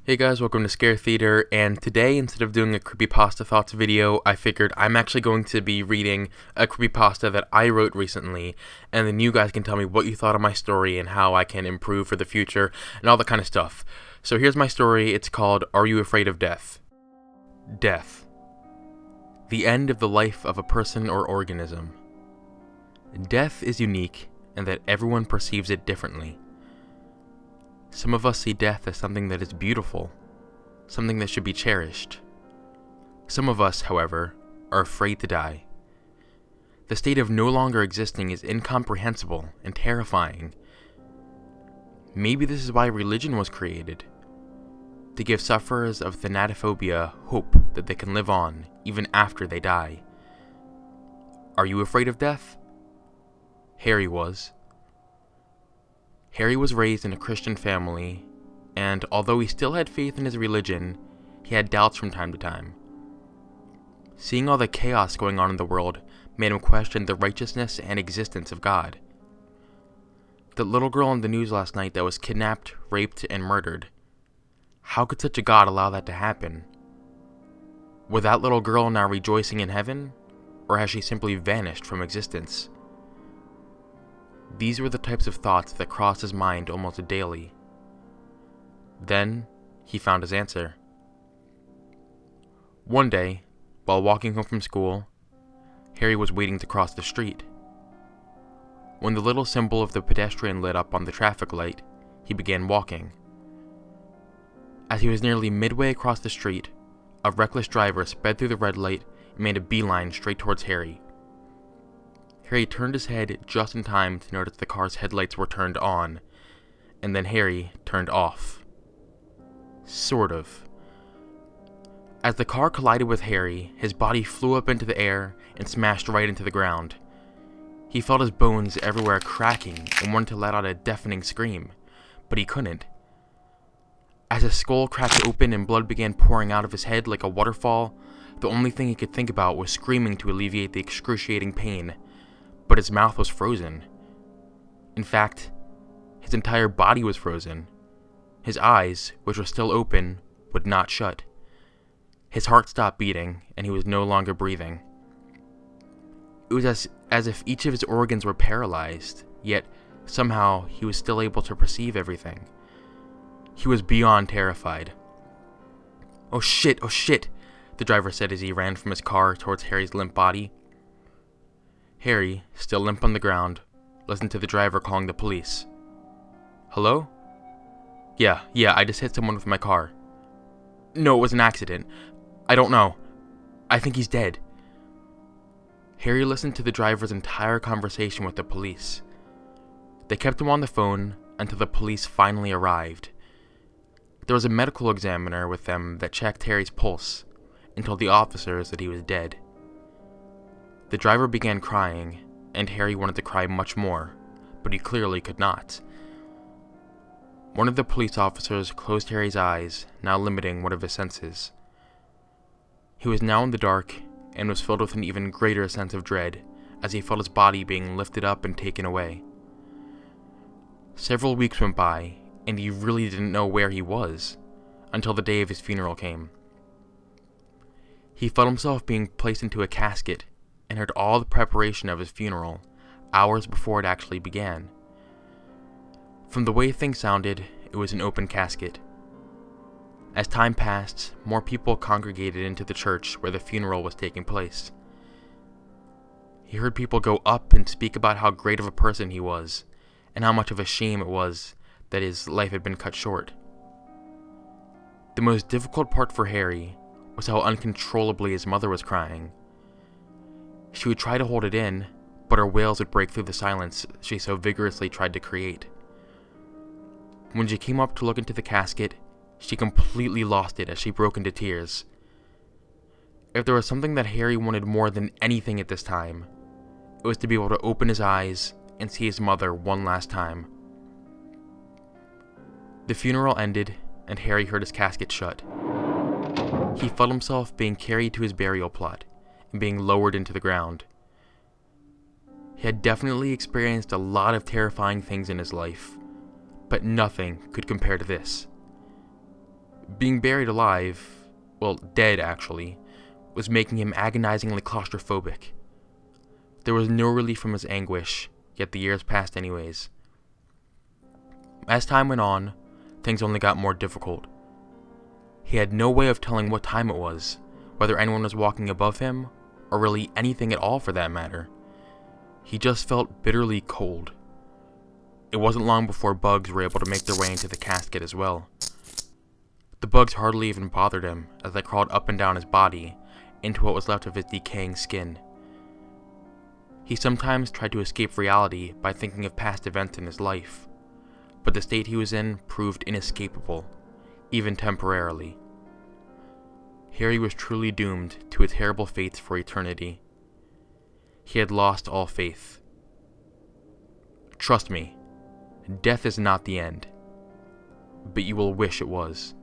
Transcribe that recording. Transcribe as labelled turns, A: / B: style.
A: Hey guys, welcome to ScareTheater, and today, instead of doing a Creepypasta Thoughts video, I figured I'm actually going to be reading a Creepypasta that I wrote recently, and then you guys can tell me what you thought of my story and how I can improve for the future, and all that kind of stuff. So here's my story. It's called, Are You Afraid of Death? Death. The end of the life of a person or organism. Death is unique, in that everyone perceives it differently. Some of us see death as something that is beautiful, something that should be cherished. Some of us, however, are afraid to die. The state of no longer existing is incomprehensible and terrifying. Maybe this is why religion was created, to give sufferers of thanatophobia hope that they can live on even after they die. Are you afraid of death? Harry was. Harry was raised in a Christian family, and although he still had faith in his religion, he had doubts from time to time. Seeing all the chaos going on in the world made him question the righteousness and existence of God. The little girl in the news last night that was kidnapped, raped, and murdered. How could such a God allow that to happen? Was that little girl now rejoicing in heaven, or has she simply vanished from existence? These were the types of thoughts that crossed his mind almost daily. Then, he found his answer. One day, while walking home from school, Harry was waiting to cross the street. When the little symbol of the pedestrian lit up on the traffic light, he began walking. As he was nearly midway across the street, a reckless driver sped through the red light and made a beeline straight towards Harry. Harry turned his head just in time to notice the car's headlights were turned on, and then Harry turned off. Sort of. As the car collided with Harry, his body flew up into the air and smashed right into the ground. He felt his bones everywhere cracking and wanted to let out a deafening scream, but he couldn't. As his skull cracked open and blood began pouring out of his head like a waterfall, the only thing he could think about was screaming to alleviate the excruciating pain. But his mouth was frozen. In fact, his entire body was frozen. His eyes, which were still open, would not shut. His heart stopped beating, and he was no longer breathing. It was as if each of his organs were paralyzed, yet somehow he was still able to perceive everything. He was beyond terrified. Oh shit, the driver said as he ran from his car towards Harry's limp body. Harry, still limp on the ground, listened to the driver calling the police. Hello? Yeah, I just hit someone with my car. No, it was an accident. I don't know. I think he's dead. Harry listened to the driver's entire conversation with the police. They kept him on the phone until the police finally arrived. There was a medical examiner with them that checked Harry's pulse and told the officers that he was dead. The driver began crying, and Harry wanted to cry much more, but he clearly could not. One of the police officers closed Harry's eyes, now limiting one of his senses. He was now in the dark, and was filled with an even greater sense of dread, as he felt his body being lifted up and taken away. Several weeks went by, and he really didn't know where he was, until the day of his funeral came. He felt himself being placed into a casket, and heard all the preparation of his funeral, hours before it actually began. From the way things sounded, it was an open casket. As time passed, more people congregated into the church where the funeral was taking place. He heard people go up and speak about how great of a person he was, and how much of a shame it was that his life had been cut short. The most difficult part for Harry was how uncontrollably his mother was crying. She would try to hold it in, but her wails would break through the silence she so vigorously tried to create. When she came up to look into the casket, she completely lost it as she broke into tears. If there was something that Harry wanted more than anything at this time, it was to be able to open his eyes and see his mother one last time. The funeral ended, and Harry heard his casket shut. He felt himself being carried to his burial plot, and being lowered into the ground. He had definitely experienced a lot of terrifying things in his life, but nothing could compare to this. Being buried alive, well, dead actually, was making him agonizingly claustrophobic. There was no relief from his anguish, yet the years passed anyways. As time went on, things only got more difficult. He had no way of telling what time it was, whether anyone was walking above him, or really anything at all for that matter. He just felt bitterly cold. It wasn't long before bugs were able to make their way into the casket as well. The bugs hardly even bothered him as they crawled up and down his body into what was left of his decaying skin. He sometimes tried to escape reality by thinking of past events in his life, but the state he was in proved inescapable, even temporarily. Harry was truly doomed to a terrible fate for eternity. He had lost all faith. Trust me, death is not the end, but you will wish it was.